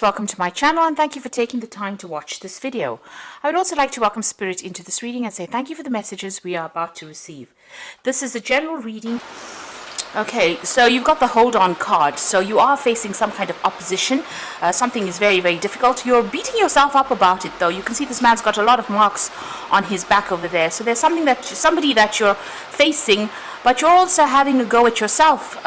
Welcome to my channel and thank you for taking the time to watch this video. I would also like to welcome Spirit into this reading and say thank you for the messages we are about to receive. This is a general reading. Okay, so you've got the hold on card. So you are facing some kind of opposition. Something is very, very difficult. You're beating yourself up about it though. You can see this man's got a lot of marks on his back over there. So there's somebody that you're facing, but you're also having a go at yourself.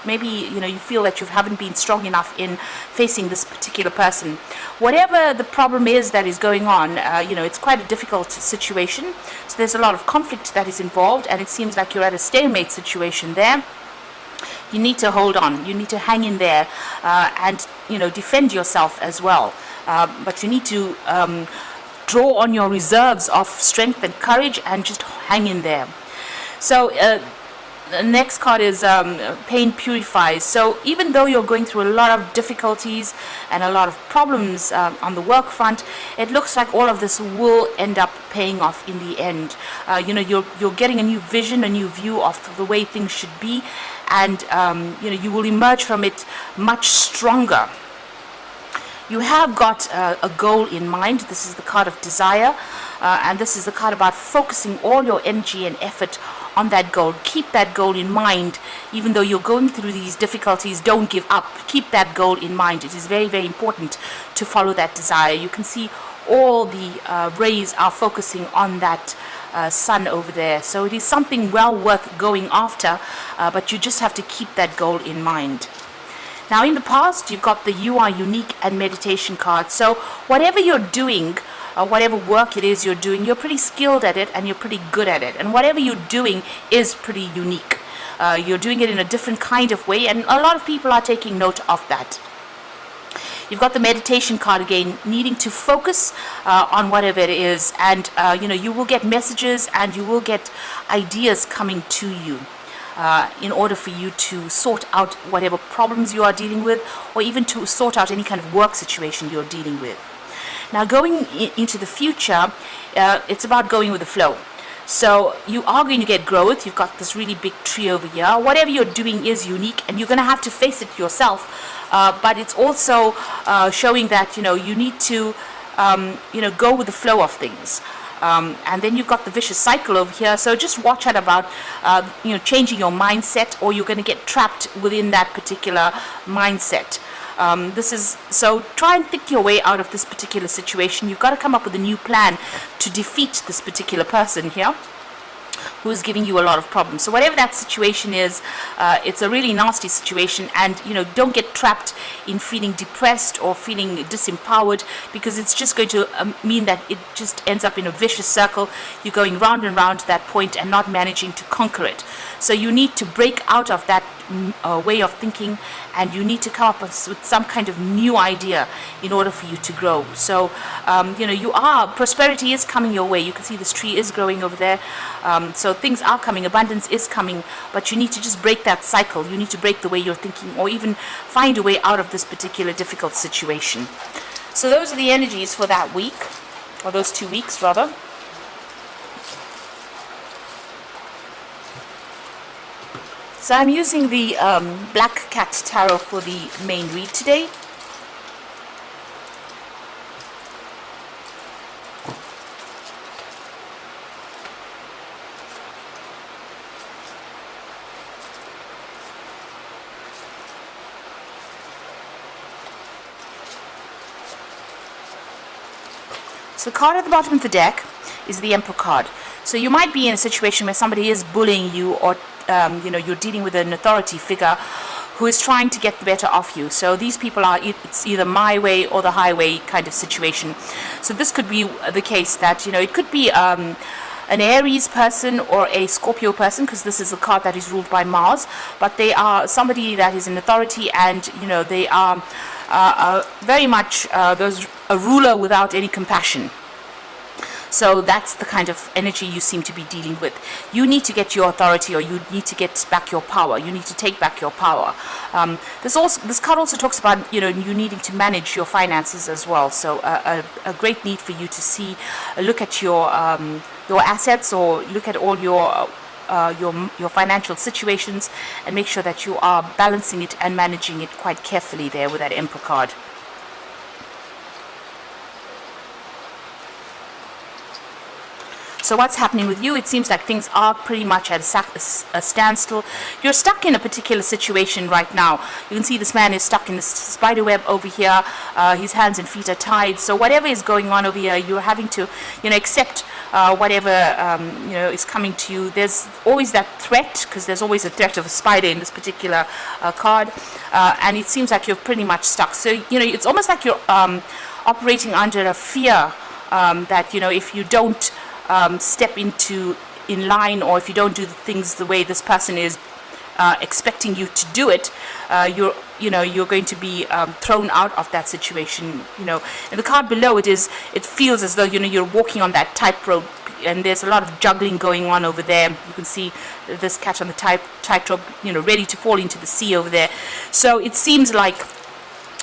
Maybe you feel that you haven't been strong enough in facing this particular person. Whatever the problem is that is going on, it's quite a difficult situation. So there's a lot of conflict that is involved, and it seems like you're at a stalemate situation there. You need to hold on. You need to hang in there and defend yourself as well. But you need to draw on your reserves of strength and courage and just hang in there. So the next card is Pain Purifies. So even though you're going through a lot of difficulties and a lot of problems on the work front, it looks like all of this will end up paying off in the end. You're getting a new vision, a new view of the way things should be, and you will emerge from it much stronger. You have got a goal in mind. This is the card of desire, and this is the card about focusing all your energy and effort on that goal. Keep that goal in mind. Even though you're going through these difficulties, don't give up. Keep that goal in mind. It is very, very important to follow that desire. You can see all the rays are focusing on that sun over there. So it is something well worth going after, but you just have to keep that goal in mind. Now in the past, you've got the You Are Unique and Meditation card. So whatever you're doing, whatever work it is you're doing, you're pretty skilled at it and you're pretty good at it. And whatever you're doing is pretty unique. You're doing it in a different kind of way, and a lot of people are taking note of that. You've got the meditation card again, needing to focus on whatever it is, and you will get messages and you will get ideas coming to you in order for you to sort out whatever problems you are dealing with, or even to sort out any kind of work situation you're dealing with. Now going into the future, it's about going with the flow. So you are going to get growth. You've got this really big tree over here. Whatever you're doing is unique, and you're going to have to face it yourself. But it's also showing that you need to go with the flow of things. And then you've got the vicious cycle over here. So just watch out about changing your mindset, or you're going to get trapped within that particular mindset. So try and think your way out of this particular situation. You've got to come up with a new plan to defeat this particular person here who is giving you a lot of problems. So whatever that situation is, it's a really nasty situation, and don't get trapped in feeling depressed or feeling disempowered, because it's just going to mean that it just ends up in a vicious circle. You're going round and round to that point and not managing to conquer it. So you need to break out of that way of thinking, and you need to come up with some kind of new idea in order for you to grow. So prosperity is coming your way. You can see this tree is growing over there. So things are coming, abundance is coming, but you need to just break that cycle. You need to break the way you're thinking, or even find a way out of this particular difficult situation. So those are the energies for that week, or those 2 weeks rather. So I'm using the Black Cat Tarot for the main read today. So the card at the bottom of the deck is the Emperor card. So you might be in a situation where somebody is bullying you, or you're dealing with an authority figure who is trying to get the better of you. So these people are, it's either my way or the highway kind of situation. So this could be the case that it could be an Aries person or a Scorpio person, because this is a card that is ruled by Mars, but they are somebody that is in authority, and they are very much a ruler without any compassion. So that's the kind of energy you seem to be dealing with. You need to get your authority, or you need to get back your power. You need to take back your power. This card also talks about you needing to manage your finances as well. So a great need for you to look at your assets, or look at all your financial situations, and make sure that you are balancing it and managing it quite carefully there with that Emperor card. So what's happening with you? It seems like things are pretty much at a standstill. You're stuck in a particular situation right now. You can see this man is stuck in this spider web over here. His hands and feet are tied. So whatever is going on over here, you're having to, accept whatever is coming to you. There's always that threat, because there's always a threat of a spider in this particular card, and it seems like you're pretty much stuck. So it's almost like you're operating under a fear that if you don't step in line, or if you don't do the things the way this person is expecting you to do it, you're going to be thrown out of that situation. In the card below, it feels as though you're walking on that tightrope, and there's a lot of juggling going on over there. You can see this cat on the tightrope, ready to fall into the sea over there. So it seems like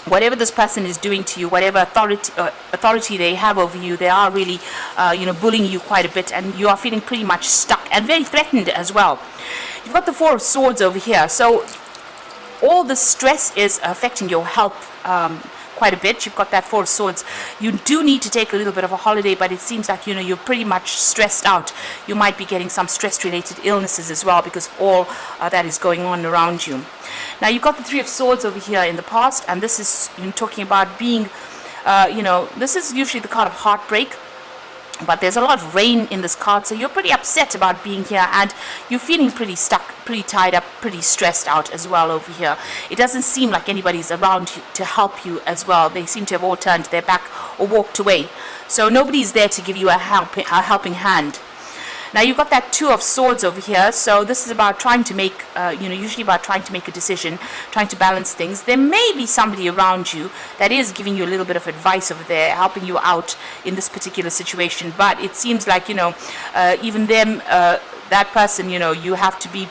whatever this person is doing to you, whatever authority they have over you, they are really, bullying you quite a bit, and you are feeling pretty much stuck and very threatened as well. You've got the Four of Swords over here, so all the stress is affecting your health quite a bit. You've got that Four of Swords. You do need to take a little bit of a holiday, but it seems like you're pretty much stressed out. You might be getting some stress-related illnesses as well, because of all that is going on around you. Now you've got the Three of Swords over here in the past, and this is talking about being, this is usually the card of heartbreak. But there's a lot of rain in this card, so you're pretty upset about being here, and you're feeling pretty stuck, pretty tied up, pretty stressed out as well over here. It doesn't seem like anybody's around to help you as well. They seem to have all turned their back or walked away. So nobody's there to give you a helping hand. Now you've got that Two of Swords over here, so this is about trying to make, usually about trying to make a decision, trying to balance things. There may be somebody around you that is giving you a little bit of advice over there, helping you out in this particular situation, but it seems like, even them, that person, you have to be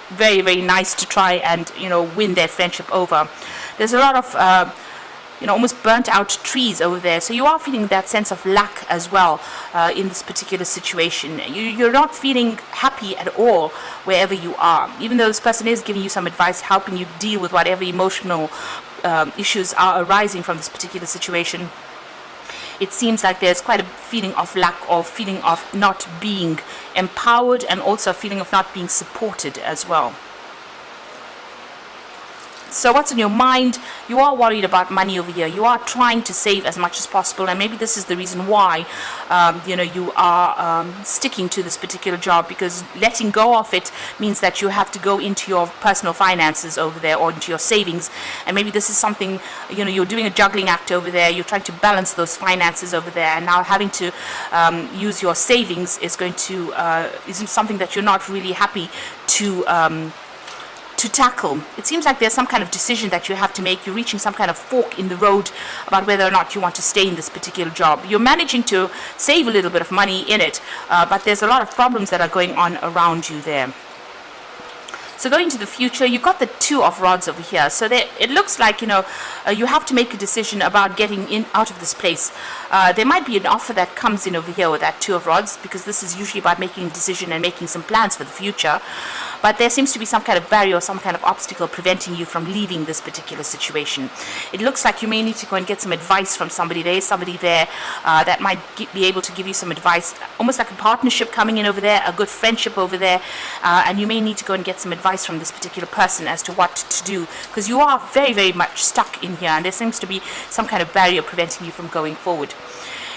very, very nice to try and, win their friendship over. There's a lot of almost burnt out trees over there, so you are feeling that sense of lack as well in this particular situation. You're not feeling happy at all wherever you are, even though this person is giving you some advice, helping you deal with whatever emotional issues are arising from this particular situation. It seems like there's quite a feeling of lack, or feeling of not being empowered, and also a feeling of not being supported as well. So what's in your mind? You are worried about money over here. You are trying to save as much as possible, and maybe this is the reason why you are sticking to this particular job, because letting go of it means that you have to go into your personal finances over there, or into your savings, and maybe this is something, you're doing a juggling act over there. You're trying to balance those finances over there, and now having to use your savings is isn't something that you're not really happy to tackle. It seems like there's some kind of decision that you have to make. You're reaching some kind of fork in the road about whether or not you want to stay in this particular job. You're managing to save a little bit of money in it, but there's a lot of problems that are going on around you there. So going to the future, you've got the Two of Rods over here. So it looks like, you have to make a decision about getting out of this place. There might be an offer that comes in over here with that Two of Rods, because this is usually about making a decision and making some plans for the future. But there seems to be some kind of barrier or some kind of obstacle preventing you from leaving this particular situation. It looks like you may need to go and get some advice from somebody. There is somebody there that might be able to give you some advice, almost like a partnership coming in over there, a good friendship over there, and you may need to go and get some advice from this particular person as to what to do, because you are very, very much stuck in here, and there seems to be some kind of barrier preventing you from going forward.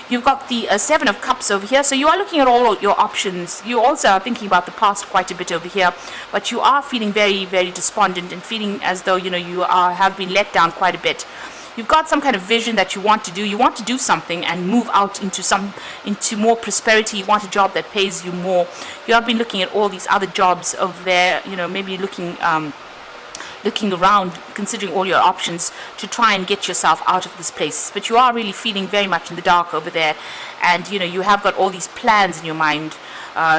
You've got the Seven of Cups over here, so you are looking at all your options. You also are thinking about the past quite a bit over here, but you are feeling very, very despondent and feeling as though you have been let down quite a bit. You've got some kind of vision that you want to do. You want to do something and move out into more prosperity. You want a job that pays you more. You have been looking at all these other jobs over there, maybe looking around, considering all your options to try and get yourself out of this place. But you are really feeling very much in the dark over there, and you have got all these plans in your mind.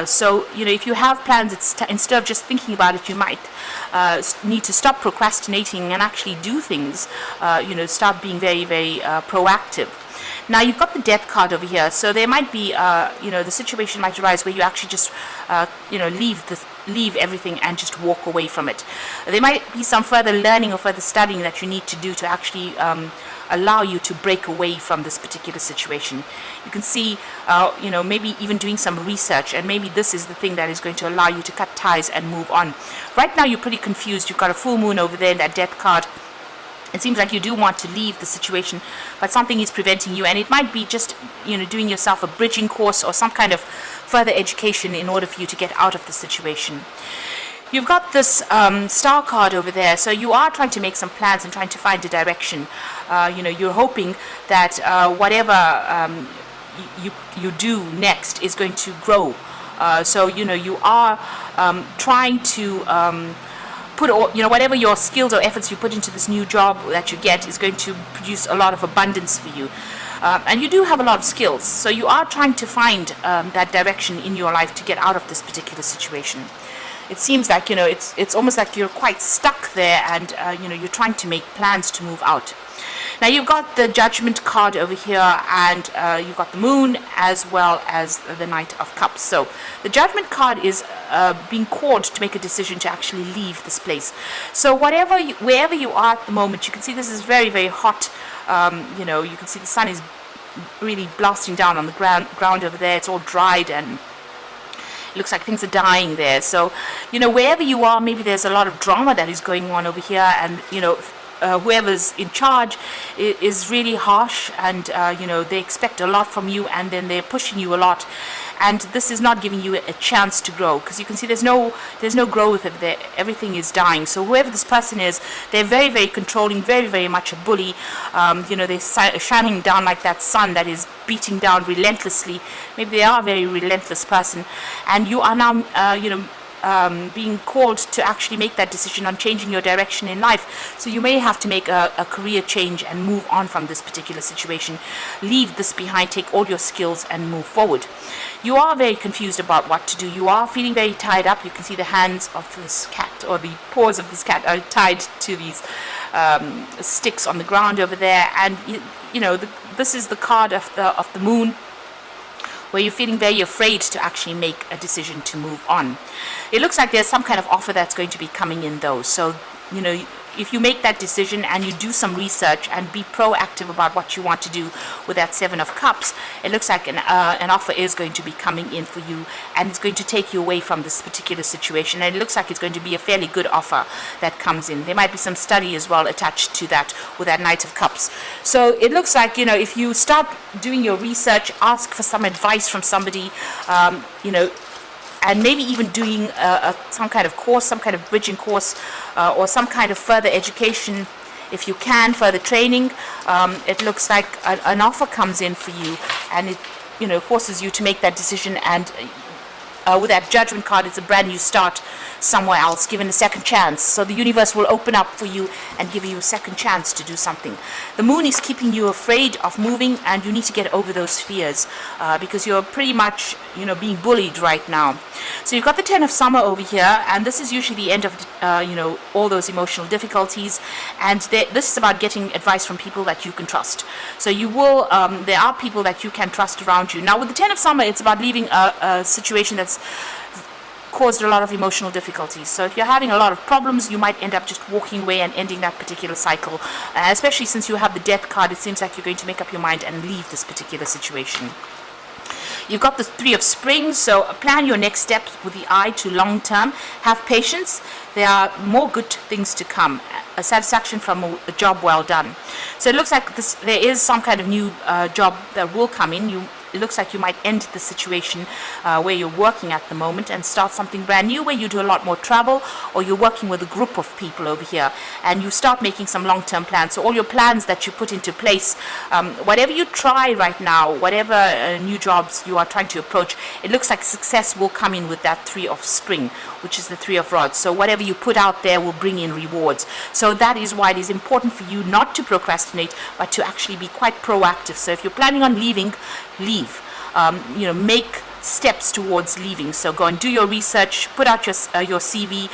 So if you have plans, instead of just thinking about it, you might need to stop procrastinating and actually do things. Start being very, very proactive. Now you've got the death card over here, so there might be, the situation might arise where you actually just, leave everything and just walk away from it. There might be some further learning or further studying that you need to do to actually allow you to break away from this particular situation. You can see, maybe even doing some research, and maybe this is the thing that is going to allow you to cut ties and move on. Right now you're pretty confused. You've got a full moon over there in that death card. It seems like you do want to leave the situation, but something is preventing you, and it might be just, doing yourself a bridging course or some kind of further education in order for you to get out of the situation. You've got this star card over there, so you are trying to make some plans and trying to find a direction. You're hoping that whatever you do next is going to grow. You are trying to put all, whatever your skills or efforts you put into this new job that you get is going to produce a lot of abundance for you. And you do have a lot of skills, so you are trying to find that direction in your life to get out of this particular situation. It seems like, it's almost like you're quite stuck there, and, you're trying to make plans to move out. Now you've got the Judgment card over here, and you've got the Moon as well as the Knight of Cups. So the Judgment card is being called to make a decision to actually leave this place. So wherever you are at the moment, you can see this is very, very hot. You can see the sun is really blasting down on the ground over there. It's all dried, and it looks like things are dying there. So, wherever you are, maybe there's a lot of drama that is going on over here, and, whoever's in charge is really harsh, and, they expect a lot from you, and then they're pushing you a lot. And this is not giving you a chance to grow, because you can see there's no growth over there. Everything is dying. So whoever this person is, they're very, very controlling, very, very much a bully. They're shining down like that sun that is beating down relentlessly. Maybe they are a very relentless person, and you are now, being called to actually make that decision on changing your direction in life. So you may have to make a career change and move on from this particular situation. Leave this behind, take all your skills and move forward. You are very confused about what to do. You are feeling very tied up. You can see the hands of this cat, or the paws of this cat, are tied to these sticks on the ground over there. And this is the card of the Moon, where you're feeling very afraid to actually make a decision to move on. It looks like there's some kind of offer that's going to be coming in though. So, if you make that decision and you do some research and be proactive about what you want to do with that Seven of Cups, it looks like an offer is going to be coming in for you, and it's going to take you away from this particular situation. And it looks like it's going to be a fairly good offer that comes in. There might be some study as well attached to that with that Knight of Cups. So it looks like, if you start doing your research, ask for some advice from somebody, and maybe even doing some kind of course, some kind of bridging course, or some kind of further education, if you can, further training. It looks like an offer comes in for you, and it forces you to make that decision. And with that Judgment card, it's a brand new start somewhere else, given a second chance. So the universe will open up for you and give you a second chance to do something. The Moon is keeping you afraid of moving, and you need to get over those fears, because you're pretty much being bullied right now. So you've got the Ten of Summer over here, and this is usually the end of all those emotional difficulties, and this is about getting advice from people that you can trust. So you will there are people that you can trust around you. Now with the Ten of Summer, it's about leaving a situation that's caused a lot of emotional difficulties. So if you're having a lot of problems, you might end up just walking away and ending that particular cycle. Especially since you have the Death card, it seems like you're going to make up your mind and leave this particular situation. You've got the Three of Springs, so plan your next steps with the eye to long term. Have patience. There are more good things to come. A satisfaction from a job well done. So it looks like there is some kind of new job that will come in. It looks like you might end the situation where you're working at the moment and start something brand new, where you do a lot more travel, or you're working with a group of people over here, and you start making some long-term plans. So all your plans that you put into place, whatever you try right now, whatever new jobs you are trying to approach, it looks like success will come in with that Three of Spring, which is the Three of Rods. So whatever you put out there will bring in rewards. So that is why it is important for you not to procrastinate, but to actually be quite proactive. So if you're planning on leaving, leave. Make steps towards leaving. So go and do your research, put out your CV,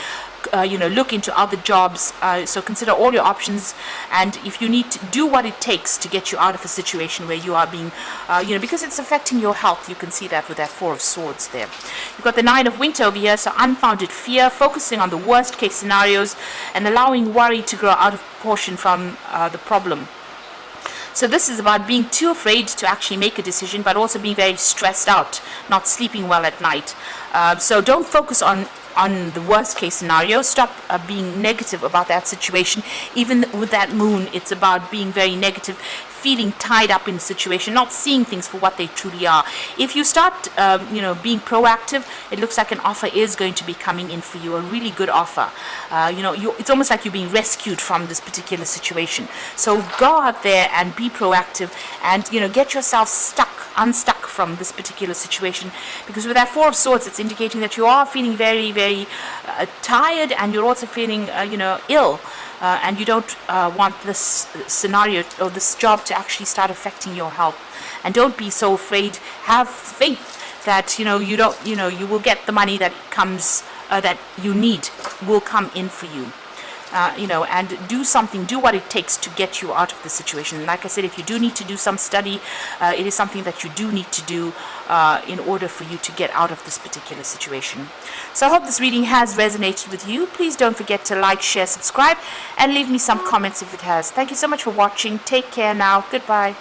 look into other jobs. So consider all your options, and if you need to do what it takes to get you out of a situation where you are being, because it's affecting your health. You can see that with that Four of Swords there. You've got the Nine of Winter over here, so unfounded fear, focusing on the worst case scenarios and allowing worry to grow out of proportion from the problem. So this is about being too afraid to actually make a decision, but also being very stressed out, not sleeping well at night. So don't focus on the worst case scenario. Stop being negative about that situation. Even with that moon, it's about being very negative, feeling tied up in the situation, not seeing things for what they truly are. If you start being proactive, it looks like an offer is going to be coming in for you, a really good offer. It's almost like you're being rescued from this particular situation. So go out there and be proactive, and get yourself unstuck from this particular situation, because with that Four of Swords, it's indicating that you are feeling very, very tired, and you're also feeling ill, and you don't want this scenario or this job to actually start affecting your health. And don't be so afraid. Have faith that you will get the money that comes that you need will come in for you. And do what it takes to get you out of the situation. Like I said, if you do need to do some study, it is something that you do need to do in order for you to get out of this particular situation. So I hope this reading has resonated with you. Please don't forget to like, share, subscribe, and leave me some comments if it has. Thank you so much for watching. Take care now. Goodbye.